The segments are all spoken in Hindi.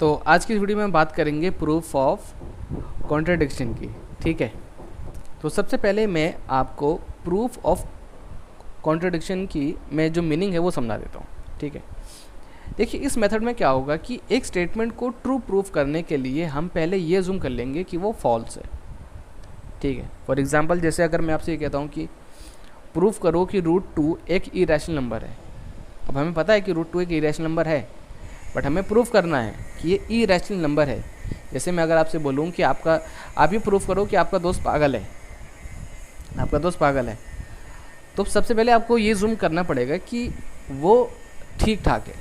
तो आज की वीडियो में बात करेंगे प्रूफ ऑफ कॉन्ट्रडिक्शन की। ठीक है, तो सबसे पहले मैं आपको प्रूफ ऑफ कॉन्ट्रडिक्शन की में जो मीनिंग है वो समझा देता हूँ। ठीक है, देखिए इस मेथड में क्या होगा कि एक स्टेटमेंट को ट्रू प्रूफ करने के लिए हम पहले ये जूम कर लेंगे कि वो फॉल्स है। ठीक है, फॉर एग्जांपल जैसे अगर मैं आपसे ये कहता हूँ कि प्रूफ करो कि √2 एक इरेशनल नंबर है। अब हमें पता है कि √2 एक इरेशनल नंबर है, बट हमें प्रूफ करना है कि ये इरेशनल नंबर है। जैसे मैं अगर आपसे बोलूँ कि आप ये प्रूफ करो कि आपका दोस्त पागल है, आपका दोस्त पागल है, तो सबसे पहले आपको ये जूम करना पड़ेगा कि वो ठीक ठाक है।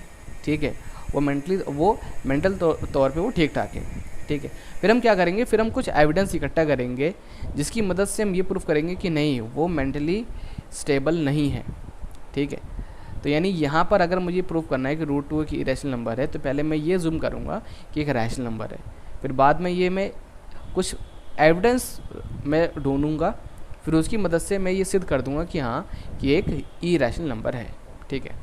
ठीक है, वो मेंटल तौर पे वो ठीक ठाक है। ठीक है, फिर हम क्या करेंगे, फिर हम कुछ एविडेंस इकट्ठा करेंगे जिसकी मदद से हम ये प्रूफ करेंगे कि नहीं, वो मेंटली स्टेबल नहीं है। ठीक है, तो यानी यहाँ पर अगर मुझे प्रूफ करना है कि √2 एक इरेशनल नंबर है, तो पहले मैं ये जूम करूँगा कि एक रैशनल नंबर है, फिर बाद में ये मैं कुछ एविडेंस मैं ढूंढूंगा, फिर उसकी मदद से मैं ये सिद्ध कर दूंगा कि हाँ कि एक इरेशनल नंबर है। ठीक है,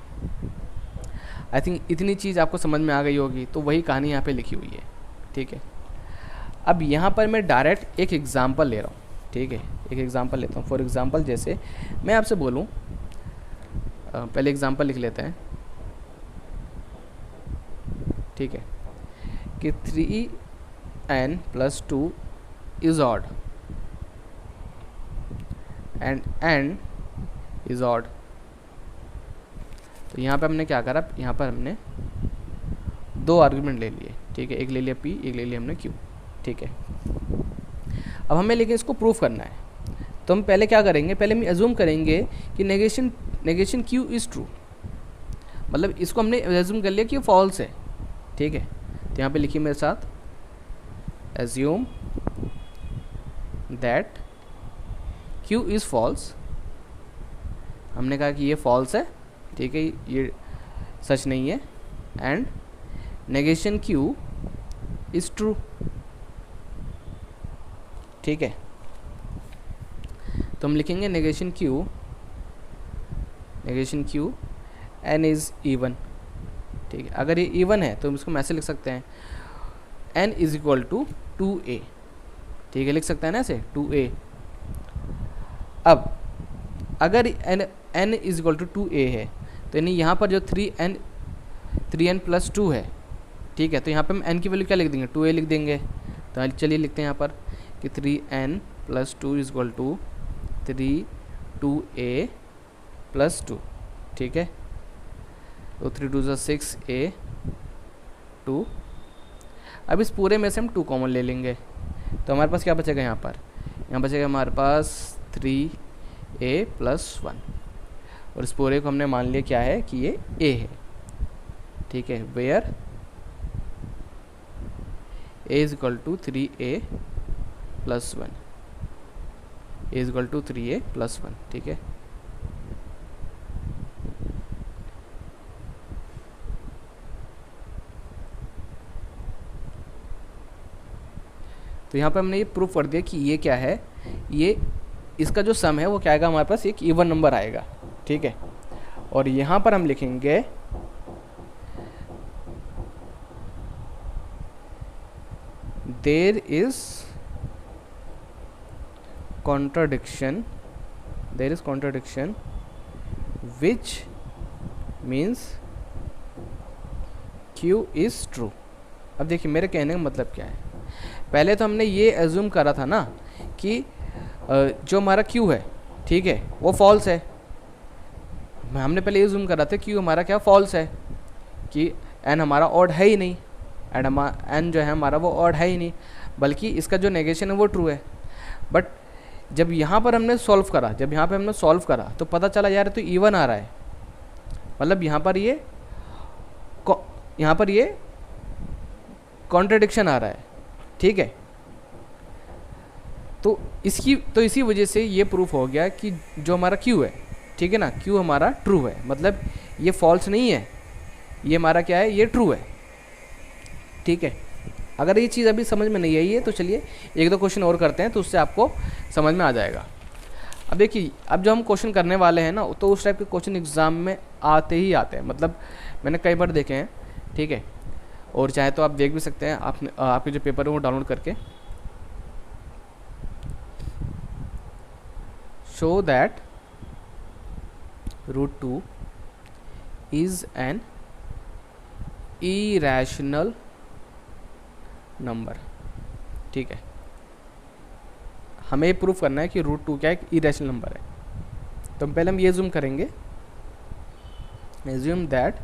आई थिंक इतनी चीज़ आपको समझ में आ गई होगी। तो वही कहानी यहाँ पे लिखी हुई है। ठीक है, अब यहाँ पर मैं डायरेक्ट एक एग्ज़ाम्पल ले रहा हूँ। ठीक है, एक एग्ज़ाम्पल लेता हूँ। फॉर एग्ज़ाम्पल जैसे मैं आपसे बोलूँ, पहले एग्ज़ाम्पल लिख लेते हैं। ठीक है, कि 3n + 2 is odd and n is odd. तो यहाँ पे हमने क्या करा, यहाँ पर हमने दो आर्गुमेंट ले लिए। ठीक है, एक ले लिया p, एक ले लिया हमने q। ठीक है, अब हमें लेकिन इसको प्रूफ करना है, तो हम पहले क्या करेंगे, पहले हम एज्यूम करेंगे कि नेगेशन q इज़ ट्रू। मतलब इसको हमने एज्यूम कर लिया कि फॉल्स है। ठीक है, तो यहाँ पे लिखिए मेरे साथ, assume that q is false. हमने कहा कि ये फॉल्स है। ठीक है, ये सच नहीं है। And negation q is true. ठीक है, तो हम लिखेंगे negation q n is even. ठीक है, अगर ये इवन है तो हम इसको ऐसे लिख सकते हैं, n = 2a। ठीक है, लिख सकते हैं ना ऐसे 2a। अब अगर n = 2a है, तो यानी यहाँ पर जो 3n + 2 है। ठीक है, तो यहाँ पे हम n की वैल्यू क्या लिख देंगे, 2a लिख देंगे। तो चलिए लिखते हैं यहाँ पर कि 3n + 2 = 2a + 2। ठीक है, तो 3 2 6a 2। अब इस पूरे में से हम 2 कॉमन ले लेंगे, तो हमारे पास क्या बचेगा, यहाँ बचेगा हमारे पास 3a + 1। और इस पूरे को हमने मान लिया क्या है कि ये a है। ठीक है, where a = 3a + 1, a = 3a + 1। ठीक है, तो यहाँ पे हमने ये प्रूफ कर दिया कि ये क्या है, ये इसका जो सम है वो क्या आएगा, हमारे पास एक इवन नंबर आएगा। ठीक है, और यहाँ पर हम लिखेंगे there is contradiction which means q is true. अब देखिए मेरे कहने का मतलब क्या है, पहले तो हमने ये एज्यूम करा था ना कि जो हमारा q है, ठीक है, वो फॉल्स है। हमने पहले ये एज्यूम करा था q हमारा क्या फॉल्स है, कि n हमारा ऑड है ही नहीं, n जो है हमारा वो ऑड है ही नहीं, बल्कि इसका जो नेगेशन है वो ट्रू है। बट जब यहाँ पर हमने सॉल्व करा, तो पता चला यार तो इवन आ रहा है, मतलब यहाँ पर ये कॉन्ट्रडिक्शन आ रहा है। ठीक है, तो इसी वजह से ये प्रूफ हो गया कि जो हमारा q है, ठीक है ना, q हमारा ट्रू है, मतलब ये फॉल्स नहीं है, ये हमारा क्या है, ये ट्रू है। ठीक है, अगर ये चीज़ अभी समझ में नहीं आई है तो चलिए 1-2 क्वेश्चन और करते हैं, तो उससे आपको समझ में आ जाएगा। अब देखिए, अब जो हम क्वेश्चन करने वाले हैं ना, तो उस टाइप के क्वेश्चन एग्ज़ाम में आते ही आते हैं, मतलब मैंने कई बार देखे हैं। ठीक है, और चाहे तो आप देख भी सकते हैं आपने आपके जो पेपर है वो डाउनलोड करके। Show that √2 is an irrational number. ठीक है, हमें प्रूफ करना है कि √2 क्या एक इरेशनल नंबर है। तो पहले हम ये जूम करेंगे, एज्यूम दैट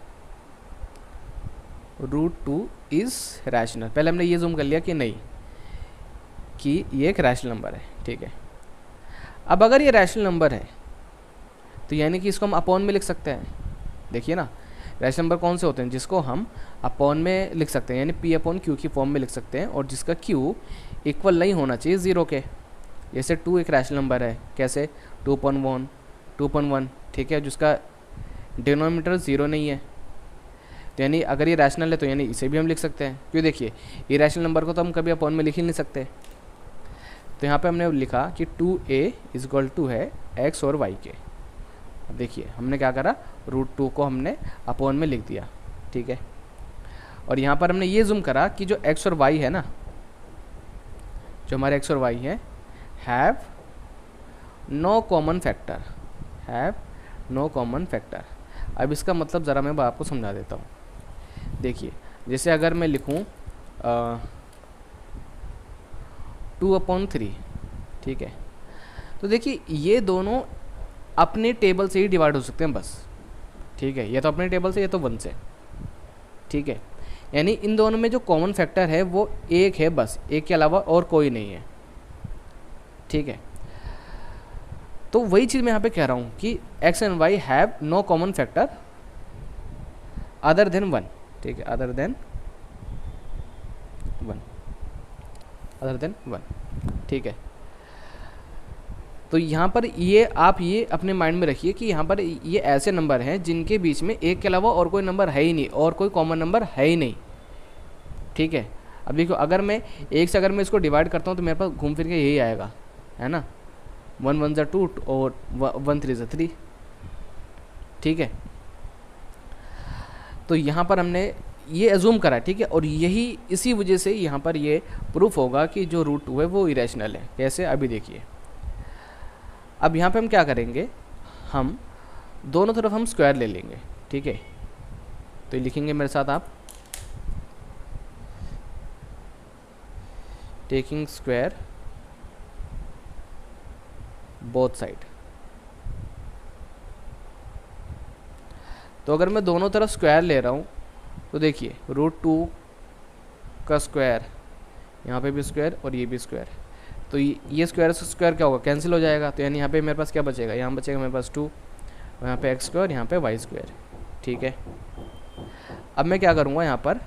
√2 इज रैशनल। पहले हमने ये जूम कर लिया कि नहीं, कि ये एक रैशनल नंबर है। ठीक है, अब अगर ये रैशनल नंबर है तो यानी कि इसको हम अपॉन में लिख सकते हैं। देखिए ना, रैशनल नंबर कौन से होते हैं जिसको हम अपॉन में लिख सकते हैं, यानी P/Q की फॉर्म में लिख सकते हैं, और जिसका Q इक्वल नहीं होना चाहिए 0 के। जैसे 2 एक रैशनल नंबर है, कैसे 2.1, ठीक है, जिसका डिनोमिनेटर 0 नहीं है। तो यानी अगर ये रैशनल है तो यानी इसे भी हम लिख सकते हैं, क्यों? देखिए, ये रैशनल नंबर को तो हम कभी अपॉन में लिख ही नहीं सकते। तो यहाँ पे हमने लिखा कि 2a = है x और y के। अब देखिए हमने क्या करा, √2 को हमने अपॉन में लिख दिया। ठीक है, और यहाँ पर हमने ये जूम करा कि जो x और y है ना, जो हमारे x और y है, हैव नो कॉमन फैक्टर। अब इसका मतलब ज़रा मैं आपको समझा देता हूँ। देखिए, जैसे अगर मैं लिखूँ 2/3, ठीक है, तो देखिए ये दोनों अपने टेबल से ही डिवाइड हो सकते हैं बस। ठीक है, ये तो अपने टेबल से, ये तो 1 से। ठीक है, यानी इन दोनों में जो कॉमन फैक्टर है वो एक है बस, एक के अलावा और कोई नहीं है। ठीक है, तो वही चीज़ मैं यहाँ पे कह रहा हूँ कि x and y have no common factor other than 1। ठीक है, अदर देन 1। ठीक है, तो यहाँ पर ये आप ये अपने माइंड में रखिए कि यहाँ पर ये ऐसे नंबर हैं जिनके बीच में एक के अलावा और कोई नंबर है ही नहीं, और कोई कॉमन नंबर है ही नहीं। ठीक है, अब देखो, अगर मैं एक से अगर मैं इसको डिवाइड करता हूँ तो मेरे पास घूम फिर के यही आएगा, है ना, 1 1 = 2 और 1 3 = 3। ठीक है, तो यहाँ पर हमने ये एज्यूम करा। ठीक है, और यही इसी वजह से यहाँ पर ये प्रूफ होगा कि जो √2 है वो इरेशनल है। कैसे? अभी देखिए, अब यहाँ पे हम क्या करेंगे, हम दोनों तरफ हम स्क्वायर ले लेंगे। ठीक है, तो लिखेंगे मेरे साथ आप, टेकिंग स्क्वायर बोथ साइड। तो अगर मैं दोनों तरफ स्क्वायर ले रहा हूँ तो देखिए, √2 का स्क्वायर, यहाँ पे भी स्क्वायर और ये भी स्क्वायर, तो ये स्क्वायर से स्क्वायर क्या होगा, कैंसिल हो जाएगा। तो यानी यहाँ पे मेरे पास क्या बचेगा, यहाँ बचेगा मेरे पास 2, और यहाँ पे x², यहाँ पे y²। ठीक है, अब मैं क्या करूँगा, यहाँ पर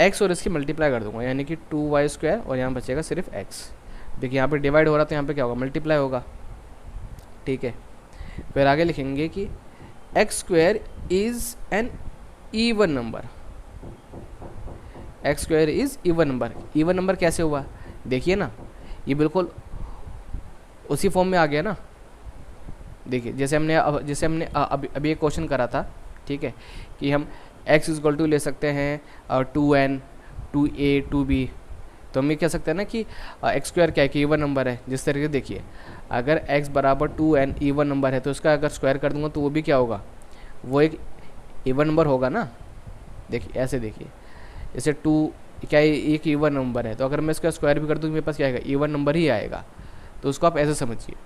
x और इसकी मल्टीप्लाई कर दूंगा, यानी कि 2y², और यहाँ बचेगा सिर्फ x। देखिए यहाँ पे डिवाइड हो रहा तो यहाँ पे क्या होगा, मल्टीप्लाई होगा। ठीक है, फिर आगे लिखेंगे कि x² is an even number. x² is even number. Even number कैसे हुआ, देखिए ना, ये बिल्कुल उसी फॉर्म में आ गया ना। देखिए, जैसे हमने अभी एक क्वेश्चन करा था। ठीक है, कि हम x = ले सकते हैं 2n 2a 2b, तो हम ये कह सकते हैं ना कि x² क्या है कि इवन नंबर है। जिस तरीके से देखिए, अगर x = 2n इवन नंबर है तो इसका अगर स्क्वायर कर दूंगा तो वो भी क्या होगा, वो एक इवन नंबर होगा ना। देखिए ऐसे, देखिए जैसे 2 क्या एक इवन नंबर है, तो अगर मैं इसका स्क्वायर भी कर दूँ तो मेरे पास क्या आएगा, इवन नंबर ही आएगा। तो उसको आप ऐसे समझिए।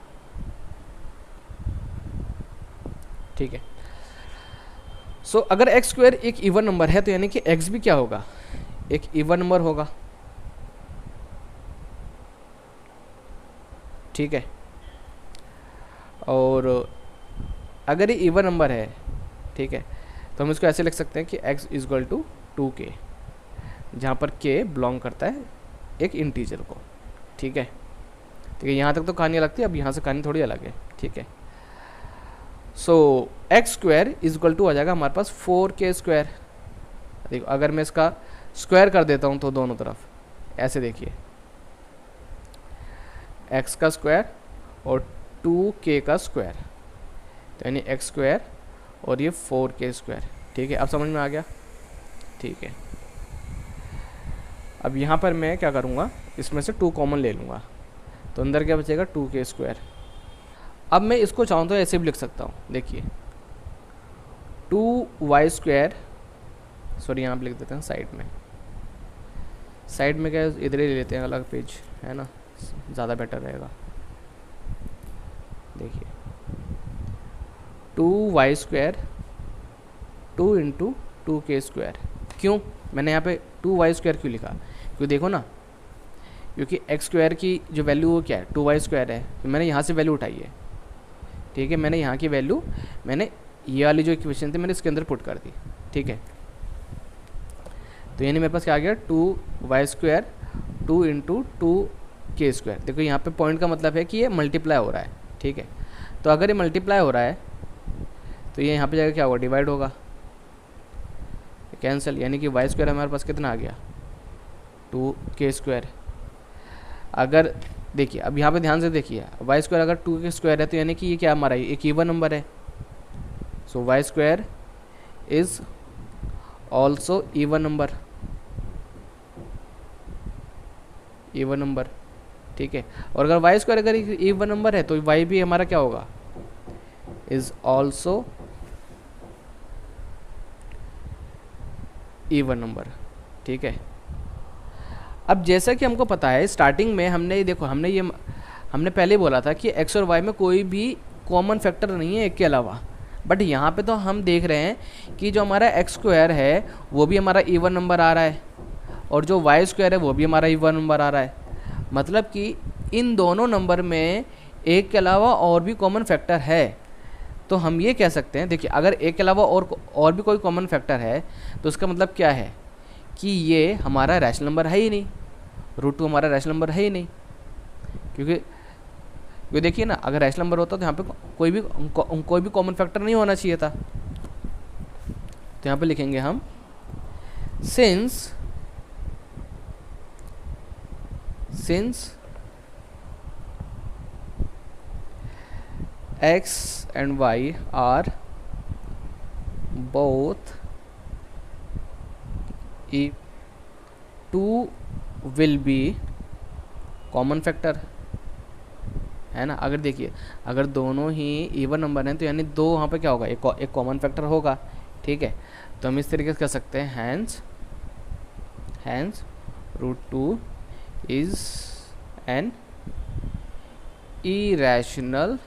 ठीक है, सो अगर x² एक इवन नंबर है तो यानी कि x भी क्या होगा, एक इवन नंबर होगा। ठीक है, और अगर ये इवन नंबर है, ठीक है, तो हम इसको ऐसे लिख सकते हैं कि x = 2k, जहाँ पर k बिलोंग करता है एक इंटीजर को। ठीक है, ठीक है, यहाँ तक तो कहानी अलग थी, अब यहाँ से कहानी थोड़ी अलग है। ठीक है, सो x² = आ जाएगा हमारे पास 4k²। देखो, अगर मैं इसका स्क्वायर कर देता हूँ तो दोनों तरफ ऐसे, देखिए x का स्क्वायर और 2k का स्क्वायर, तो यानी x² और ये 4k²। ठीक है, अब समझ में आ गया। ठीक है, अब यहाँ पर मैं क्या करूँगा, इसमें से 2 कॉमन ले लूँगा, तो अंदर क्या बचेगा 2k²। अब मैं इसको चाहूँ तो ऐसे भी लिख सकता हूँ, देखिए 2y², सॉरी यहाँ पे लिख देते हैं साइड में, साइड में क्या इधर ही ले लेते हैं अलग पेज, है ना, ज़्यादा बेटर रहेगा। देखिए 2y², 2 × 2k²। क्यों मैंने यहाँ पे 2y² क्यों लिखा, क्योंकि देखो ना, क्योंकि x² की जो वैल्यू वो क्या है 2y² है, तो मैंने यहाँ से वैल्यू उठाई है, ठीक है, मैंने यहाँ की वैल्यू मैंने ये वाली जो इक्वेशन थी मैंने इसके अंदर पुट कर दी, ठीक है। तो यानी मेरे पास क्या आ गया 2y², 2 × 2k²। देखो यहाँ पे पॉइंट का मतलब है कि ये मल्टीप्लाई हो रहा है, ठीक है। तो अगर ये मल्टीप्लाई हो रहा है तो ये यहाँ पे जाकर क्या होगा, डिवाइड होगा, कैंसिल, यानी कि y² हमारे पास कितना आ गया 2k²। अगर देखिए अब यहाँ पे ध्यान से देखिए, y² अगर 2k² है तो यानी कि ये क्या हमारा एक इवन नंबर है, सो y² is also even number, even number, ठीक है। और अगर y² अगर इवन नंबर है तो y भी हमारा क्या होगा, इज ऑल्सो इवन नंबर, ठीक है। अब जैसा कि हमको पता है स्टार्टिंग में हमने देखो हमने पहले बोला था कि x और y में कोई भी कॉमन फैक्टर नहीं है एक के अलावा, बट यहाँ पे तो हम देख रहे हैं कि जो हमारा x² है वो भी हमारा इवन नंबर आ रहा है और जो y² है वो भी हमारा इवन नंबर आ रहा है। मतलब कि इन दोनों नंबर में एक के अलावा और भी कॉमन फैक्टर है, तो हम ये कह सकते हैं, देखिए अगर एक के अलावा और भी कोई कॉमन फैक्टर है तो उसका मतलब क्या है कि ये हमारा रैशनल नंबर है ही नहीं, √2 हमारा रैशनल नंबर है ही नहीं, क्योंकि देखिए ना, अगर रैशनल नंबर होता तो यहाँ पे कोई भी कॉमन फैक्टर नहीं होना चाहिए था। तो यहाँ पे लिखेंगे हम since x and y are both 2 will be common factor, है ना। अगर देखिए अगर दोनों ही इवन नंबर हैं तो यानी दो वहाँ पे क्या होगा, एक कॉमन फैक्टर होगा, ठीक है। तो हम इस तरीके से कर सकते हैं, hence √2 is an irrational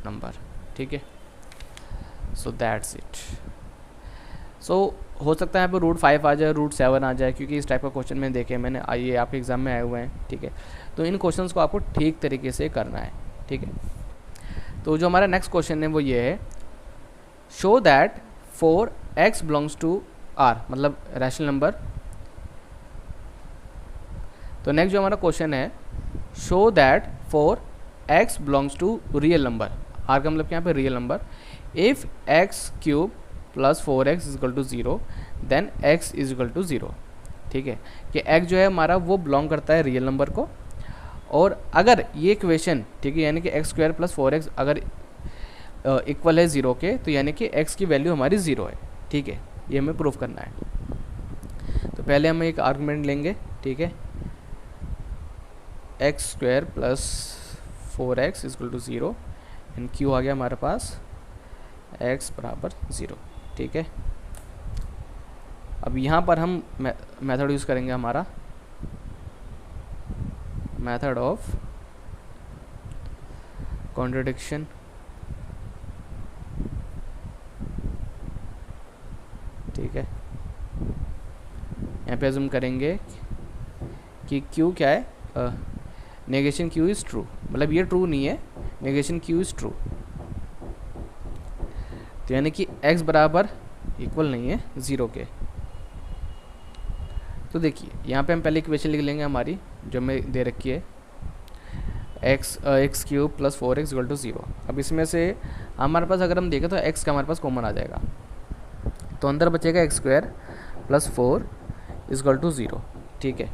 number, ठीक है। So that's it. सो हो सकता है यहाँ पे √5 आ जाए, √7 आ जाए, क्योंकि इस टाइप का क्वेश्चन मैंने देखे, मैंने ये आपके एग्जाम में आए हुए हैं, ठीक है। तो इन क्वेश्चंस को आपको ठीक तरीके से करना है, ठीक है। तो जो हमारा नेक्स्ट क्वेश्चन है वो ये है, show that 4x belongs to r, मतलब रैशनल नंबर। तो नेक्स्ट जो हमारा क्वेश्चन है, show that 4x belongs to real number, r का मतलब क्या यहाँ पे real number, if x³ + 4x = 0 then x = 0, ठीक है। कि x जो है हमारा वो बिलोंग करता है रियल नंबर को, और अगर ये इक्वेशन, ठीक है, यानी कि x² + 4x अगर इक्वल है 0 के, तो यानी कि x की वैल्यू हमारी 0 है, ठीक है। ये हमें प्रूफ करना है। तो पहले हम एक आर्गुमेंट लेंगे, ठीक है, x² + 4x = 0 एंड q आ गया हमारे पास x = 0, ठीक है। अब यहाँ पर हम मेथड यूज़ करेंगे, हमारा मेथड ऑफ कॉन्ट्रडिक्शन, ठीक है। यहाँ पे अज्यूम करेंगे कि q क्या है, नेगेशन q इज़ ट्रू, मतलब ये ट्रू नहीं है, नेगेशन q इज़ ट्रू, तो यानी कि x बराबर इक्वल नहीं है 0 के। तो देखिए यहाँ पे हम पहले इक्वेशन लिख लेंगे हमारी जो हमें दे रखी है, x³ + 4x = 0। अब इसमें से हमारे पास अगर हम देखें तो x का हमारे पास कॉमन आ जाएगा, तो अंदर बचेगा x² + 4 = 0, ठीक है।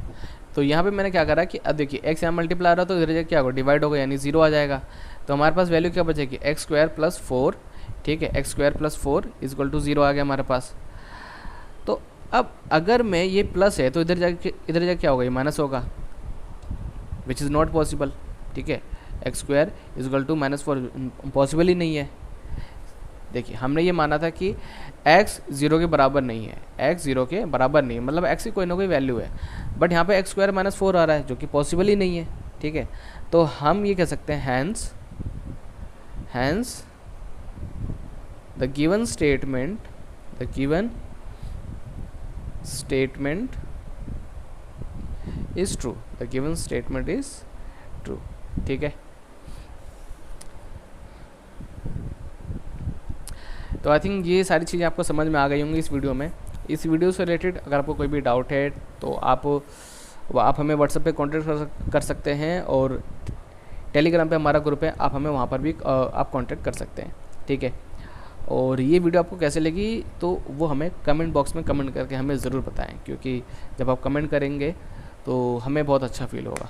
तो यहाँ पे मैंने क्या करा कि अब देखिए x यहाँ मल्टीप्लाई आ रहा, तो इधर क्या होगा, डिवाइड होगा, यानी 0 आ जाएगा। तो हमारे पास वैल्यू क्या बचेगी, x² + 4, ठीक है, x² + 4 = 0 आ गया हमारे पास। तो अब अगर मैं ये प्लस है तो इधर जाके क्या होगा, ये माइनस होगा, विच इज़ नॉट पॉसिबल। ठीक है, X square equal to -4 possible ही नहीं है। देखिए हमने ये माना था कि x 0 के बराबर नहीं है, x 0 के बराबर नहीं है, मतलब x की कोई ना कोई वैल्यू है, बट यहाँ पे x स्क्वायर -4 आ रहा है जो कि पॉसिबल ही नहीं है। ठीक है, तो हम ये कह सकते हैं hence the given statement is true, the given statement is true. ठीक है, तो आई थिंक ये सारी चीज़ें आपको समझ में आ गई होंगी इस वीडियो में। इस वीडियो से रिलेटेड अगर आपको कोई भी डाउट है तो आप हमें व्हाट्सएप पे कांटेक्ट कर सकते हैं, और टेलीग्राम पे हमारा ग्रुप है, आप हमें वहाँ पर भी आप कांटेक्ट कर सकते हैं। ठीक है, और ये वीडियो आपको कैसे लगी तो वो हमें कमेंट बॉक्स में कमेंट करके हमें ज़रूर बताएं, क्योंकि जब आप कमेंट करेंगे तो हमें बहुत अच्छा फील होगा।